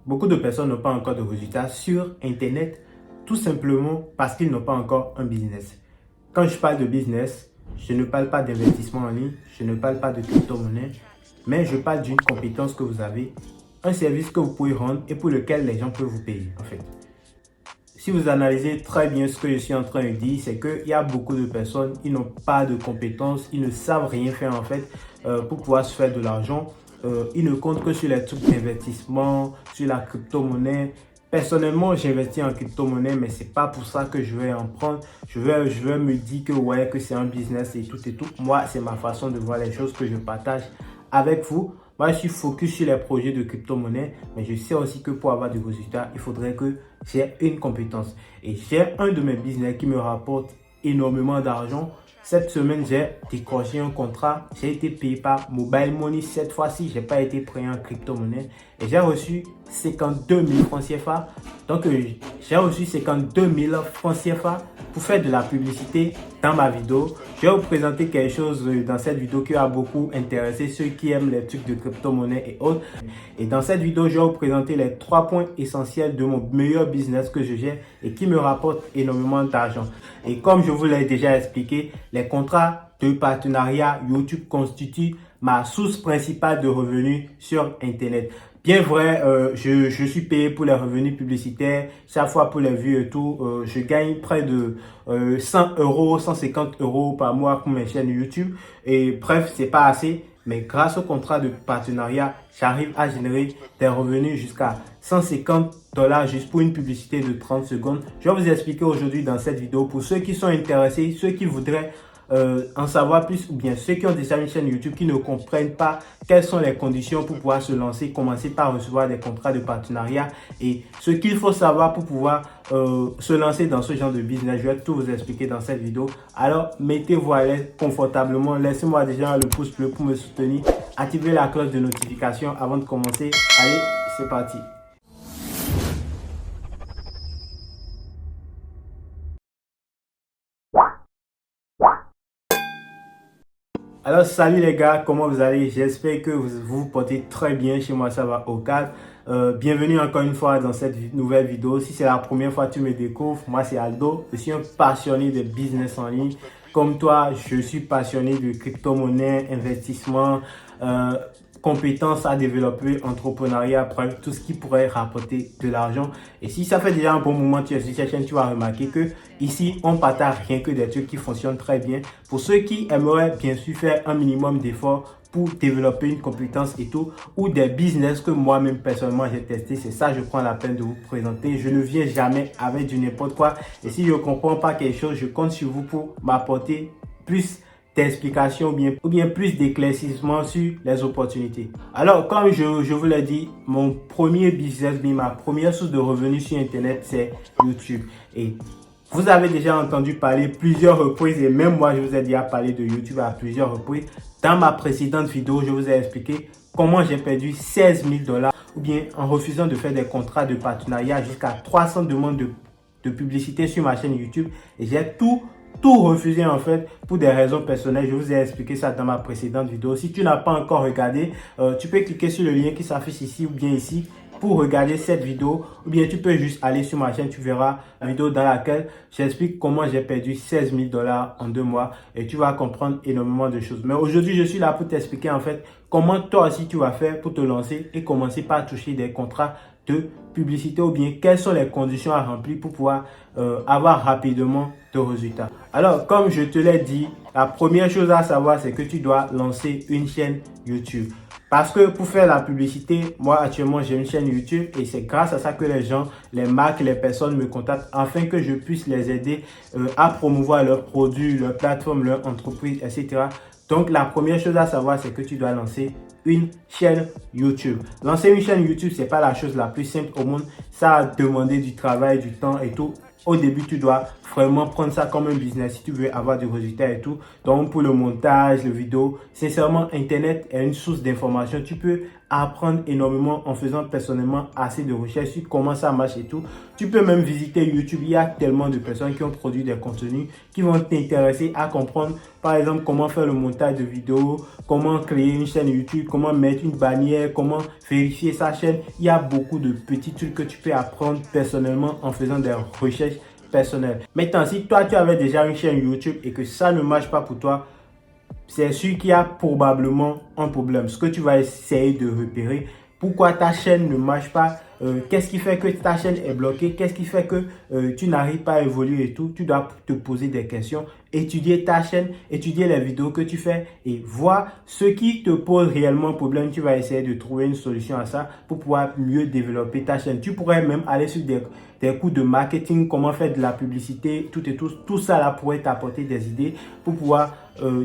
Beaucoup de personnes n'ont pas encore de résultats sur Internet, tout simplement parce qu'ils n'ont pas encore un business. Quand je parle de business, je ne parle pas d'investissement en ligne, je ne parle pas de crypto-monnaie, mais je parle d'une compétence que vous avez, un service que vous pouvez rendre et pour lequel les gens peuvent vous payer, en fait. Si vous analysez très bien ce que je suis en train de dire, c'est qu'il y a beaucoup de personnes qui n'ont pas de compétences, ils ne savent rien faire en fait pour pouvoir se faire de l'argent. Ils ne comptent que sur les trucs d'investissement, sur la crypto-monnaie. Personnellement, j'investis en crypto-monnaie, mais c'est pas pour ça que je vais en prendre. Je vais me dire que ouais, que c'est un business et tout et tout. Moi, c'est ma façon de voir les choses que je partage avec vous. Moi, je suis focus sur les projets de crypto-monnaie, mais je sais aussi que pour avoir des résultats, il faudrait que j'ai une compétence. Et j'ai un de mes business qui me rapporte énormément d'argent. Cette semaine, j'ai décroché un contrat. J'ai été payé par Mobile Money. Cette fois-ci, je n'ai pas été payé en crypto-monnaie. Et j'ai reçu 52 000 francs CFA. Donc, j'ai reçu 52 000 francs CFA pour faire de la publicité dans ma vidéo. Je vais vous présenter quelque chose dans cette vidéo qui a beaucoup intéressé ceux qui aiment les trucs de crypto-monnaie et autres. Et dans cette vidéo, je vais vous présenter les 3 points essentiels de mon meilleur business que je gère et qui me rapporte énormément d'argent. Et comme je vous l'ai déjà expliqué, les contrats de partenariat YouTube constituent ma source principale de revenus sur Internet. Bien vrai, je suis payé pour les revenus publicitaires, chaque fois pour les vues et tout. Je gagne près de 100 euros, 150 euros par mois pour mes chaînes YouTube. Et bref, c'est pas assez. Mais grâce au contrat de partenariat, j'arrive à générer des revenus jusqu'à 150 $ juste pour une publicité de 30 secondes. Je vais vous expliquer aujourd'hui dans cette vidéo pour ceux qui sont intéressés, ceux qui voudraient en savoir plus ou bien ceux qui ont déjà une chaîne YouTube qui ne comprennent pas quelles sont les conditions pour pouvoir se lancer, commencer par recevoir des contrats de partenariat et ce qu'il faut savoir pour pouvoir se lancer dans ce genre de business. Je vais tout vous expliquer dans cette vidéo. Alors mettez-vous à l'aise confortablement, laissez-moi déjà le pouce bleu pour me soutenir, activez la cloche de notification avant de commencer. Allez, c'est parti. Alors salut les gars, comment vous allez? J'espère que vous vous portez très bien. Chez moi ça va au calme. Bienvenue encore une fois dans cette nouvelle vidéo. Si c'est la première fois que tu me découvres, moi c'est Aldo. Je suis un passionné de business en ligne. Comme toi, je suis passionné de crypto-monnaie, investissement, compétences à développer, entrepreneuriat, bref, tout ce qui pourrait rapporter de l'argent. Et si ça fait déjà un bon moment que tu es sur cette chaîne, tu vas remarquer que ici, on partage rien que des trucs qui fonctionnent très bien. Pour ceux qui aimeraient bien sûr faire un minimum d'efforts pour développer une compétence et tout, ou des business que moi-même personnellement j'ai testé, c'est ça je prends la peine de vous présenter. Je ne viens jamais avec du n'importe quoi. Et si je ne comprends pas quelque chose, je compte sur vous pour m'apporter plus d'explications ou bien plus d'éclaircissement sur les opportunités. Alors, comme je vous l'ai dit, mon premier business, ma première source de revenus sur Internet, c'est YouTube. Et vous avez déjà entendu parler plusieurs reprises et même moi, je vous ai déjà parlé de YouTube à plusieurs reprises. Dans ma précédente vidéo, je vous ai expliqué comment j'ai perdu 16 000 $ ou bien en refusant de faire des contrats de partenariat jusqu'à 300 demandes de publicité sur ma chaîne YouTube. Et j'ai tout refusé en fait pour des raisons personnelles. Je vous ai expliqué ça dans ma précédente vidéo. Si tu n'as pas encore regardé, tu peux cliquer sur le lien qui s'affiche ici ou bien ici pour regarder cette vidéo, ou bien tu peux juste aller sur ma chaîne, tu verras la vidéo dans laquelle j'explique comment j'ai perdu 16 000 $ en 2 mois et tu vas comprendre énormément de choses. Mais aujourd'hui, je suis là pour t'expliquer en fait comment toi aussi tu vas faire pour te lancer et commencer par toucher des contrats de publicité ou bien quelles sont les conditions à remplir pour pouvoir avoir rapidement de résultats. Alors, comme je te l'ai dit, la première chose à savoir, c'est que tu dois lancer une chaîne YouTube. Parce que pour faire la publicité, moi actuellement j'ai une chaîne YouTube et c'est grâce à ça que les gens, les marques, les personnes me contactent afin que je puisse les aider à promouvoir leurs produits, leurs plateformes, leur entreprise, etc. Donc la première chose à savoir, c'est que tu dois lancer une chaîne YouTube. Lancer une chaîne YouTube, c'est pas la chose la plus simple au monde. Ça a demandé du travail, du temps et tout. Au début, tu dois vraiment prendre ça comme un business si tu veux avoir du résultat et tout. Donc, pour le montage, le vidéo, sincèrement, Internet est une source d'information. Tu peux apprendre énormément en faisant personnellement assez de recherches sur comment ça marche et tout. Tu peux même visiter YouTube. Il y a tellement de personnes qui ont produit des contenus qui vont t'intéresser à comprendre, par exemple, comment faire le montage de vidéos, comment créer une chaîne YouTube, comment mettre une bannière, comment vérifier sa chaîne. Il y a beaucoup de petits trucs que tu peux apprendre personnellement en faisant des recherches personnelles. Maintenant, si toi, tu avais déjà une chaîne YouTube et que ça ne marche pas pour toi, c'est sûr qu'il y a probablement un problème. Ce que tu vas essayer de repérer, pourquoi ta chaîne ne marche pas, qu'est-ce qui fait que ta chaîne est bloquée, qu'est-ce qui fait que tu n'arrives pas à évoluer et tout. Tu dois te poser des questions, étudier ta chaîne, étudier les vidéos que tu fais et voir ce qui te pose réellement problème. Tu vas essayer de trouver une solution à ça pour pouvoir mieux développer ta chaîne. Tu pourrais même aller sur des cours de marketing, comment faire de la publicité, tout ça là pourrait t'apporter des idées pour pouvoir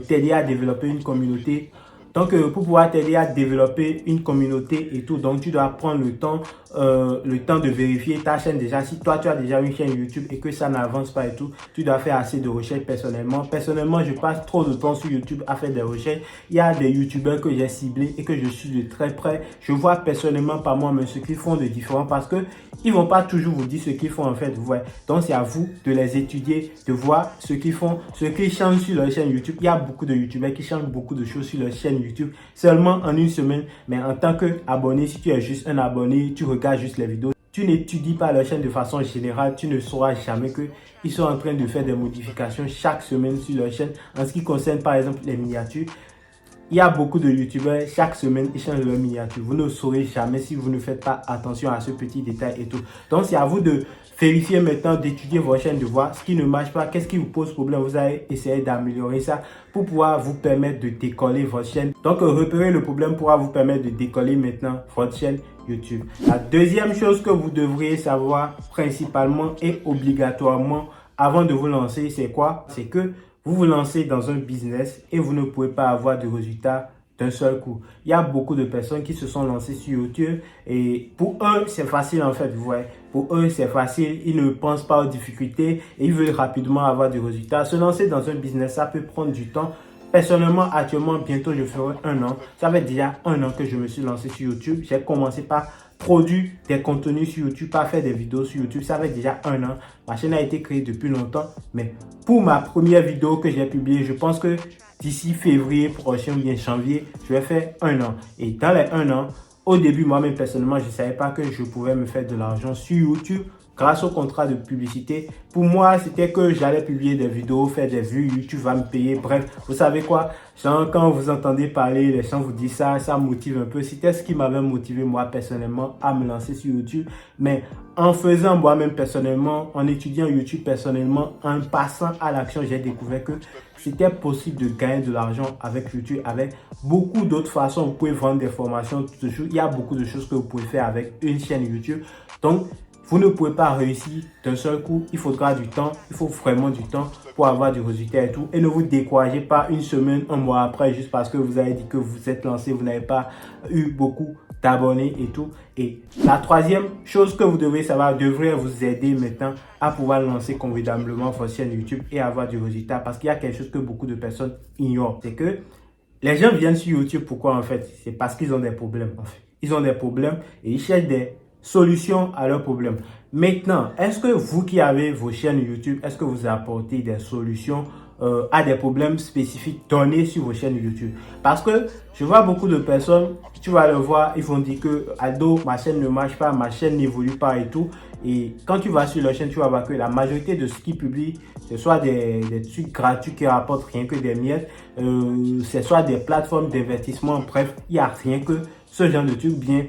t'aider à développer une communauté. Donc, pour pouvoir t'aider à développer une communauté et tout, donc tu dois prendre le temps de vérifier ta chaîne déjà. Si toi, tu as déjà une chaîne YouTube et que ça n'avance pas et tout, tu dois faire assez de recherches personnellement. Personnellement, je passe trop de temps sur YouTube à faire des recherches. Il y a des YouTubeurs que j'ai ciblés et que je suis de très près. Je vois personnellement par moi-même ce qu'ils font de différent parce que ils vont pas toujours vous dire ce qu'ils font en fait. Vous voyez. Donc, c'est à vous de les étudier, de voir ce qu'ils font, ce qu'ils changent sur leur chaîne YouTube. Il y a beaucoup de YouTubeurs qui changent beaucoup de choses sur leur chaîne YouTube seulement en une semaine. Mais en tant qu'abonné, si tu es juste un abonné, tu regardes juste les vidéos, tu n'étudies pas leur chaîne de façon générale, tu ne sauras jamais qu'ils sont en train de faire des modifications chaque semaine sur leur chaîne. En ce qui concerne par exemple les miniatures, il y a beaucoup de youtubeurs, chaque semaine, ils changent leur miniature. Vous ne saurez jamais si vous ne faites pas attention à ce petit détail et tout. Donc, c'est à vous de vérifier maintenant, d'étudier votre chaîne, de voir ce qui ne marche pas, qu'est-ce qui vous pose problème. Vous allez essayer d'améliorer ça pour pouvoir vous permettre de décoller votre chaîne. Donc, repérer le problème pourra vous permettre de décoller maintenant votre chaîne YouTube. La deuxième chose que vous devriez savoir principalement et obligatoirement avant de vous lancer, c'est quoi? C'est que vous vous lancez dans un business et vous ne pouvez pas avoir de résultats d'un seul coup. Il y a beaucoup de personnes qui se sont lancées sur YouTube et pour eux, c'est facile en fait, vous voyez. Pour eux, c'est facile, ils ne pensent pas aux difficultés et ils veulent rapidement avoir des résultats. Se lancer dans un business, ça peut prendre du temps. Personnellement, actuellement, bientôt, je ferai 1 an. Ça fait déjà 1 an que je me suis lancé sur YouTube. J'ai commencé par produire des contenus sur YouTube, pas faire des vidéos sur YouTube. Ça fait déjà 1 an. Ma chaîne a été créée depuis longtemps. Mais pour ma première vidéo que j'ai publiée, je pense que d'ici février prochain ou bien janvier, je vais faire 1 an. Et dans les 1 an, au début, moi-même, personnellement, je ne savais pas que je pouvais me faire de l'argent sur YouTube grâce au contrat de publicité. Pour moi, c'était que j'allais publier des vidéos, faire des vues, YouTube va me payer. Bref, vous savez quoi? Genre, quand vous entendez parler, les gens vous disent ça, ça motive un peu. C'était ce qui m'avait motivé, moi, personnellement, à me lancer sur YouTube. Mais en faisant moi-même personnellement, en étudiant YouTube personnellement, en passant à l'action, j'ai découvert que c'était possible de gagner de l'argent avec YouTube, avec beaucoup d'autres façons. Vous pouvez vendre des formations, toutes ces choses. Il y a beaucoup de choses que vous pouvez faire avec une chaîne YouTube. Donc, vous ne pouvez pas réussir d'un seul coup. Il faudra du temps. Il faut vraiment du temps pour avoir du résultat et tout. Et ne vous découragez pas 1 semaine, 1 mois après, juste parce que vous avez dit que vous êtes lancé, vous n'avez pas eu beaucoup d'abonnés et tout. Et la troisième chose que vous devez savoir devrait vous aider maintenant à pouvoir lancer convenablement votre chaîne YouTube et avoir du résultat. Parce qu'il y a quelque chose que beaucoup de personnes ignorent. C'est que les gens viennent sur YouTube. Pourquoi en fait? C'est parce qu'ils ont des problèmes. En fait. Ils ont des problèmes et ils cherchent des solutions à leurs problèmes. Maintenant, est-ce que vous qui avez vos chaînes YouTube, est-ce que vous apportez des solutions à des problèmes spécifiques donnés sur vos chaînes YouTube? Parce que je vois beaucoup de personnes, tu vas le voir, ils vont dire que Aldo, ma chaîne ne marche pas, ma chaîne n'évolue pas et tout. Et quand tu vas sur leur chaîne, tu vas voir que la majorité de ce qu'ils publient, ce soit des trucs gratuits qui rapportent rien que des miettes, ce soit des plateformes d'investissement, bref, il n'y a rien que ce genre de trucs, bien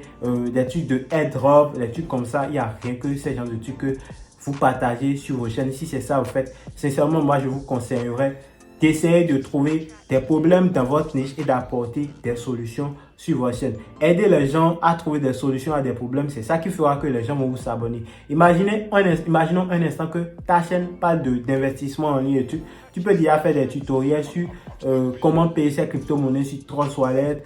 des trucs de airdrop, des trucs comme ça, il n'y a rien que ce genre de trucs que vous partagez sur vos chaînes. Si c'est ça, vous faites, sincèrement, moi, je vous conseillerais d'essayer de trouver des problèmes dans votre niche et d'apporter des solutions sur votre chaîne. Aider les gens à trouver des solutions à des problèmes, c'est ça qui fera que les gens vont vous s'abonner. Imaginons un instant que ta chaîne parle d'investissement en ligne et tu peux déjà faire des tutoriels sur comment payer ses crypto-monnaies sur Trust Wallet,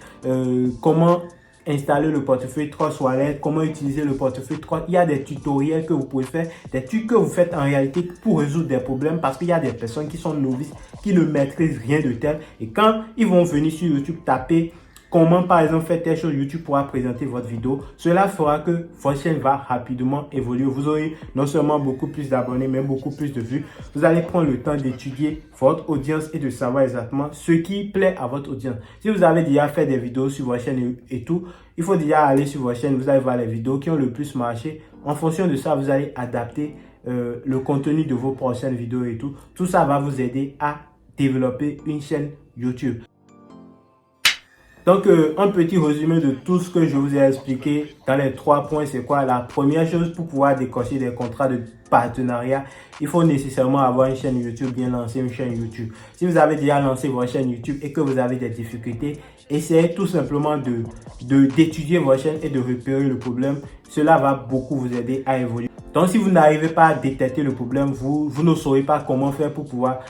comment installer le portefeuille Trust Wallet, comment utiliser le portefeuille Trust. Il y a des tutoriels que vous pouvez faire, des trucs que vous faites en réalité pour résoudre des problèmes parce qu'il y a des personnes qui sont novices, qui ne maîtrisent rien de tel. Et quand ils vont venir sur YouTube taper comment par exemple faire telle chose, YouTube pourra présenter votre vidéo. Cela fera que votre chaîne va rapidement évoluer. Vous aurez non seulement beaucoup plus d'abonnés, mais beaucoup plus de vues. Vous allez prendre le temps d'étudier votre audience et de savoir exactement ce qui plaît à votre audience. Si vous avez déjà fait des vidéos sur votre chaîne et tout, il faut déjà aller sur votre chaîne, vous allez voir les vidéos qui ont le plus marché. En fonction de ça, vous allez adapter le contenu de vos prochaines vidéos et tout. Tout ça va vous aider à développer une chaîne YouTube. Donc, un petit résumé de tout ce que je vous ai expliqué dans les 3 points, c'est quoi? La première chose, pour pouvoir décrocher des contrats de partenariat, il faut nécessairement avoir une chaîne YouTube bien lancée, une chaîne YouTube. Si vous avez déjà lancé votre chaîne YouTube et que vous avez des difficultés, essayez tout simplement d'étudier votre chaîne et de repérer le problème. Cela va beaucoup vous aider à évoluer. Donc, si vous n'arrivez pas à détecter le problème, vous ne saurez pas comment faire pour pouvoir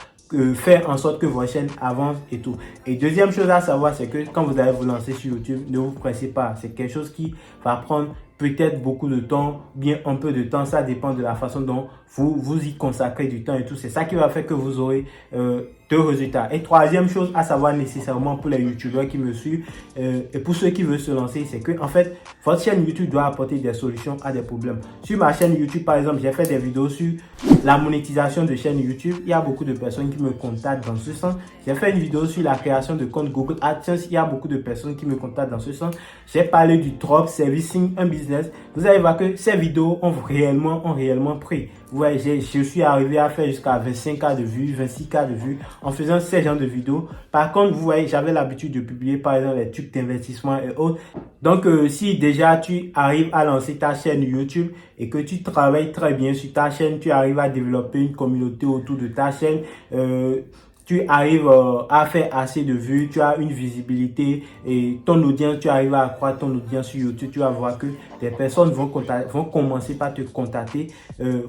faire en sorte que votre chaîne avance et tout. Et deuxième chose à savoir, c'est que quand vous allez vous lancer sur YouTube, ne vous pressez pas. C'est quelque chose qui va prendre peut-être beaucoup de temps, bien un peu de temps. Ça dépend de la façon dont vous y consacrez du temps et tout. C'est ça qui va faire que vous aurez de résultats. Et troisième chose à savoir nécessairement pour les youtubeurs qui me suivent et pour ceux qui veulent se lancer, c'est que en fait, votre chaîne YouTube doit apporter des solutions à des problèmes. Sur ma chaîne YouTube, par exemple, j'ai fait des vidéos sur la monétisation de chaîne YouTube. Il y a beaucoup de personnes qui me contactent dans ce sens. J'ai fait une vidéo sur la création de compte Google AdSense. Il y a beaucoup de personnes qui me contactent dans ce sens. J'ai parlé du drop servicing, un business. Vous allez voir que ces vidéos ont réellement pris. Vous voyez, je suis arrivé à faire jusqu'à 25K de vues, 26K de vues en faisant ces genres de vidéos. Par contre, vous voyez, j'avais l'habitude de publier par exemple les trucs d'investissement et autres. Donc, si déjà tu arrives à lancer ta chaîne YouTube et que tu travailles très bien sur ta chaîne, tu arrives à développer une communauté autour de ta chaîne, tu arrives à faire assez de vues, tu as une visibilité et ton audience, tu arrives à accroître ton audience sur YouTube, tu vas voir que des personnes vont commencer par te contacter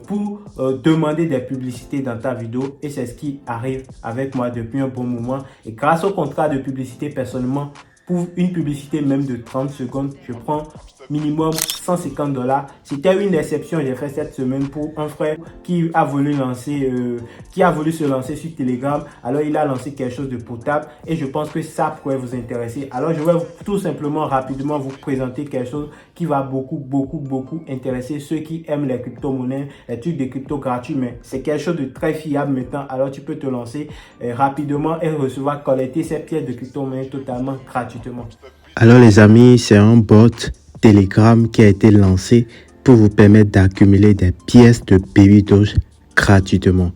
pour demander des publicités dans ta vidéo et c'est ce qui arrive avec moi depuis un bon moment. Et grâce au contrat de publicité, personnellement, pour une publicité même de 30 secondes, je prends minimum $150. C'était une exception, j'ai fait cette semaine pour un frère qui a voulu se lancer sur Telegram. Alors il a lancé quelque chose de potable et je pense que ça pourrait vous intéresser. Alors je vais tout simplement rapidement vous présenter quelque chose qui va beaucoup intéresser ceux qui aiment les crypto-monnaies, les trucs de crypto gratuits, mais c'est quelque chose de très fiable maintenant. Alors tu peux te lancer rapidement et collecter ces pièces de crypto-monnaie totalement gratuitement. Alors les amis, c'est un bot Telegram qui a été lancé pour vous permettre d'accumuler des pièces de Baby Doge gratuitement.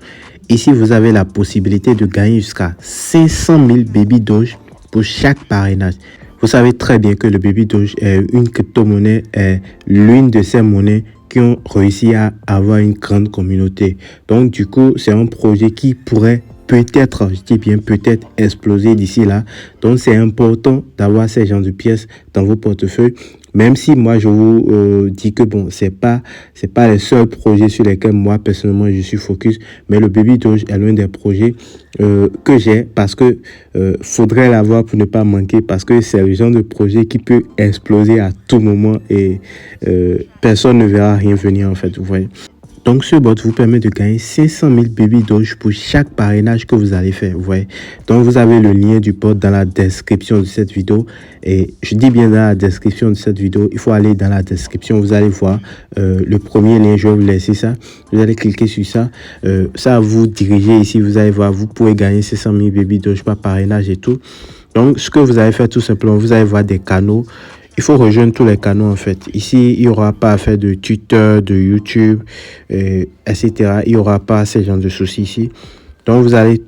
Ici, vous avez la possibilité de gagner jusqu'à 500 000 Baby Doge pour chaque parrainage. Vous savez très bien que le Baby Doge est une crypto-monnaie, est l'une de ces monnaies qui ont réussi à avoir une grande communauté. Donc du coup, c'est un projet qui pourrait peut-être, je dis bien peut-être, exploser d'ici là. Donc c'est important d'avoir ces genres de pièces dans vos portefeuilles. Même si moi je vous dis que bon, c'est pas les seuls projets sur lesquels moi personnellement je suis focus, mais le Baby Doge est l'un des projets que j'ai parce que faudrait l'avoir pour ne pas manquer, parce que c'est le genre de projet qui peut exploser à tout moment et personne ne verra rien venir en fait, vous voyez. Donc, ce bot vous permet de gagner 500 000 Baby Doge pour chaque parrainage que vous allez faire, vous voyez. Donc, vous avez le lien du bot dans la description de cette vidéo. Et je dis bien dans la description de cette vidéo, il faut aller dans la description. Vous allez voir le premier lien, je vais vous laisser ça. Vous allez cliquer sur ça. Ça va vous diriger ici, vous allez voir, vous pouvez gagner 500 000 Baby Doge par parrainage et tout. Donc, ce que vous allez faire tout simplement, vous allez voir des canaux. Il faut rejoindre tous les canaux en fait. Ici, il n'y aura pas à faire de Twitter, de YouTube, etc. Il n'y aura pas ces genres de soucis ici. Donc, vous allez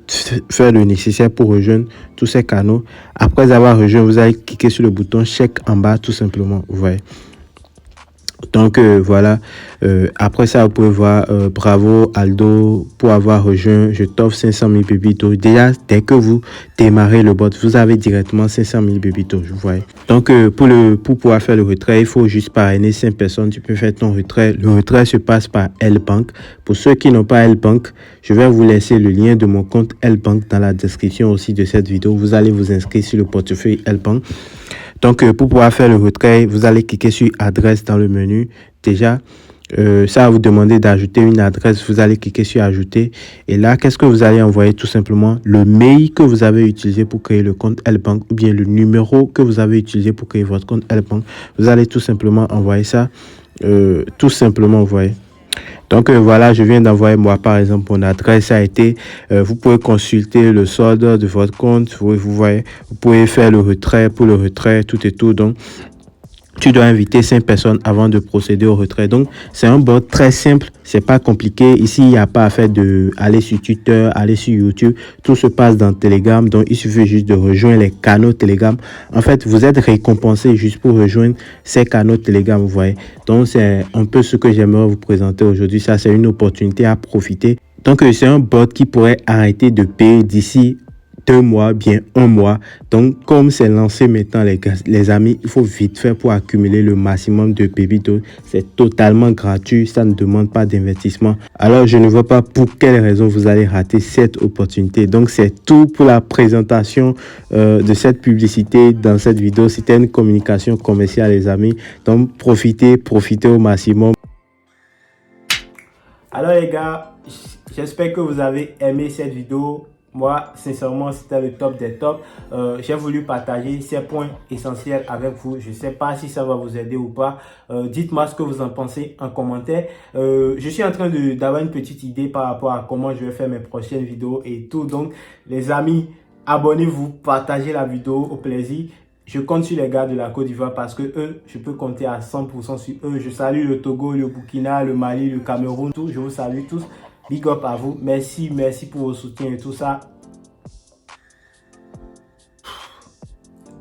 faire le nécessaire pour rejoindre tous ces canaux. Après avoir rejoint, vous allez cliquer sur le bouton chèque en bas tout simplement. Vous voyez. Donc voilà, après ça vous pouvez voir bravo Aldo pour avoir rejoint, je t'offre 500 000 Baby Doge. Déjà dès que vous démarrez le bot, vous avez directement 500 000 Baby Doge, vous voyez. Donc pour pouvoir faire le retrait, il faut juste parrainer 5 personnes, tu peux faire ton retrait. Le retrait se passe par L-Bank. Pour ceux qui n'ont pas L-Bank, je vais vous laisser le lien de mon compte L-Bank dans la description aussi de cette vidéo. Vous allez vous inscrire sur le portefeuille L-Bank. Donc, pour pouvoir faire le retrait, vous allez cliquer sur adresse dans le menu. Déjà, Ça va vous demander d'ajouter une adresse. Vous allez cliquer sur ajouter. Et là, qu'est-ce que vous allez envoyer? Tout simplement le mail que vous avez utilisé pour créer le compte L-Bank ou bien le numéro que vous avez utilisé pour créer votre compte L-Bank. Vous allez tout simplement envoyer ça. Tout simplement, vous voyez. Donc voilà, je viens d'envoyer moi par exemple mon adresse a été, vous pouvez consulter le solde de votre compte, vous voyez, vous pouvez faire le retrait pour le retrait, tout et tout. Donc tu dois inviter 5 personnes avant de procéder au retrait. Donc, c'est un bot très simple. C'est pas compliqué. Ici, il n'y a pas à faire de aller sur Twitter, aller sur YouTube. Tout se passe dans Telegram. Donc, il suffit juste de rejoindre les canaux Telegram. En fait, vous êtes récompensé juste pour rejoindre ces canaux Telegram, vous voyez. Donc, c'est un peu ce que j'aimerais vous présenter aujourd'hui. Ça, c'est une opportunité à profiter. Donc, c'est un bot qui pourrait arrêter de payer d'ici 2 mois, bien 1 mois. Donc, comme c'est lancé maintenant, les amis, il faut vite faire pour accumuler le maximum de baby dose. C'est totalement gratuit, ça ne demande pas d'investissement. Alors, je ne vois pas pour quelle raison vous allez rater cette opportunité. Donc, c'est tout pour la présentation de cette publicité dans cette vidéo. C'était une communication commerciale, les amis. Donc, profitez au maximum. Alors les gars, j'espère que vous avez aimé cette vidéo. Moi, sincèrement, c'était le top des tops. J'ai voulu partager ces points essentiels avec vous. Je ne sais pas si ça va vous aider ou pas. Dites-moi ce que vous en pensez en commentaire. Je suis en train d'avoir une petite idée par rapport à comment je vais faire mes prochaines vidéos et tout. Donc, les amis, abonnez-vous, partagez la vidéo au plaisir. Je compte sur les gars de la Côte d'Ivoire parce que eux, je peux compter à 100% sur eux. Je salue le Togo, le Burkina, le Mali, le Cameroun, tout. Je vous salue tous. Big up à vous. Merci pour vos soutiens et tout ça.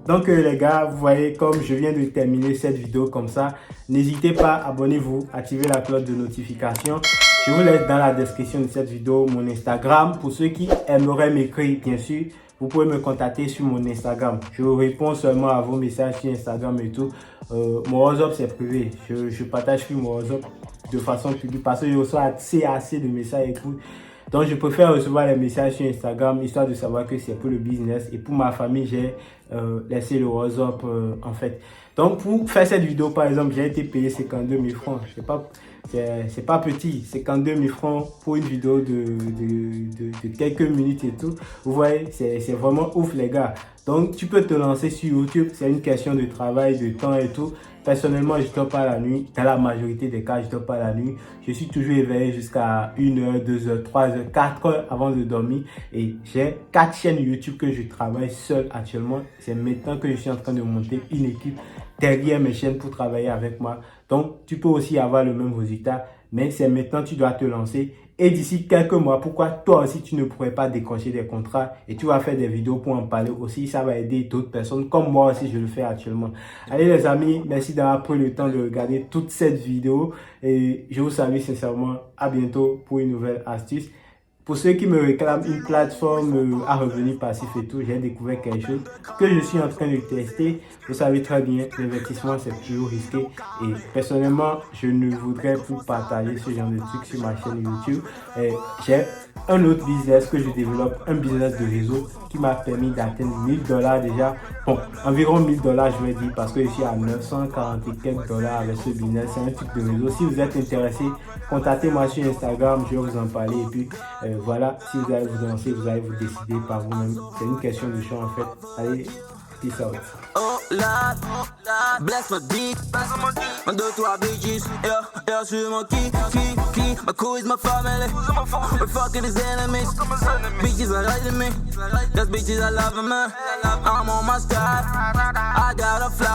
Donc les gars, vous voyez comme je viens de terminer cette vidéo comme ça. N'hésitez pas, abonnez-vous, activez la cloche de notification. Je vous laisse dans la description de cette vidéo mon Instagram. Pour ceux qui aimeraient m'écrire, bien sûr, vous pouvez me contacter sur mon Instagram. Je réponds seulement à vos messages sur Instagram et tout. Mon WhatsApp, c'est privé. Je partage plus mon WhatsApp de façon publique parce que je reçois assez de messages et tout. Donc, je préfère recevoir les messages sur Instagram, histoire de savoir que c'est pour le business. Et pour ma famille, j'ai laissé le WhatsApp, en fait. Donc, pour faire cette vidéo, par exemple, j'ai été payé 52 000 francs. C'est pas petit, 52 000 francs pour une vidéo de quelques minutes et tout. Vous voyez, c'est vraiment ouf, les gars. Donc, tu peux te lancer sur YouTube. C'est une question de travail, de temps et tout. Personnellement, je ne dors pas la nuit. Dans la majorité des cas, je ne dors pas la nuit. Je suis toujours éveillé jusqu'à 1h, 2h, 3h, 4h avant de dormir. Et j'ai 4 chaînes YouTube que je travaille seul actuellement. C'est maintenant que je suis en train de monter une équipe derrière mes chaînes pour travailler avec moi. Donc, tu peux aussi avoir le même résultat. Mais c'est maintenant que tu dois te lancer. Et d'ici quelques mois, pourquoi toi aussi tu ne pourrais pas décrocher des contrats et tu vas faire des vidéos pour en parler aussi. Ça va aider d'autres personnes comme moi aussi je le fais actuellement. Allez les amis, merci d'avoir pris le temps de regarder toute cette vidéo et je vous salue sincèrement. À bientôt pour une nouvelle astuce. Pour ceux qui me réclament une plateforme à revenus passifs et tout, j'ai découvert quelque chose que je suis en train de tester. Vous savez très bien, l'investissement c'est toujours risqué. Et personnellement, je ne voudrais plus partager ce genre de trucs sur ma chaîne YouTube. J'ai un autre business que je développe, un business de réseau qui m'a permis d'atteindre 1000 $ déjà. Bon, environ 1000 $ je vais dire parce que je suis à 940 et quelques dollars avec ce business. C'est un truc de réseau. Si vous êtes intéressé, contactez-moi sur Instagram, je vais vous en parler. Et puis voilà, si vous allez vous lancer, vous allez vous décider par vous-même. C'est une question de choix en fait. Allez, peace out. Oh Lord, bless my deep, my do to our bitches, yeah, sur mon ki, my crew is my family, we're fucking his enemies, bitches are riding me, cause bitches I love them, man, I'm on my side, I got a fly.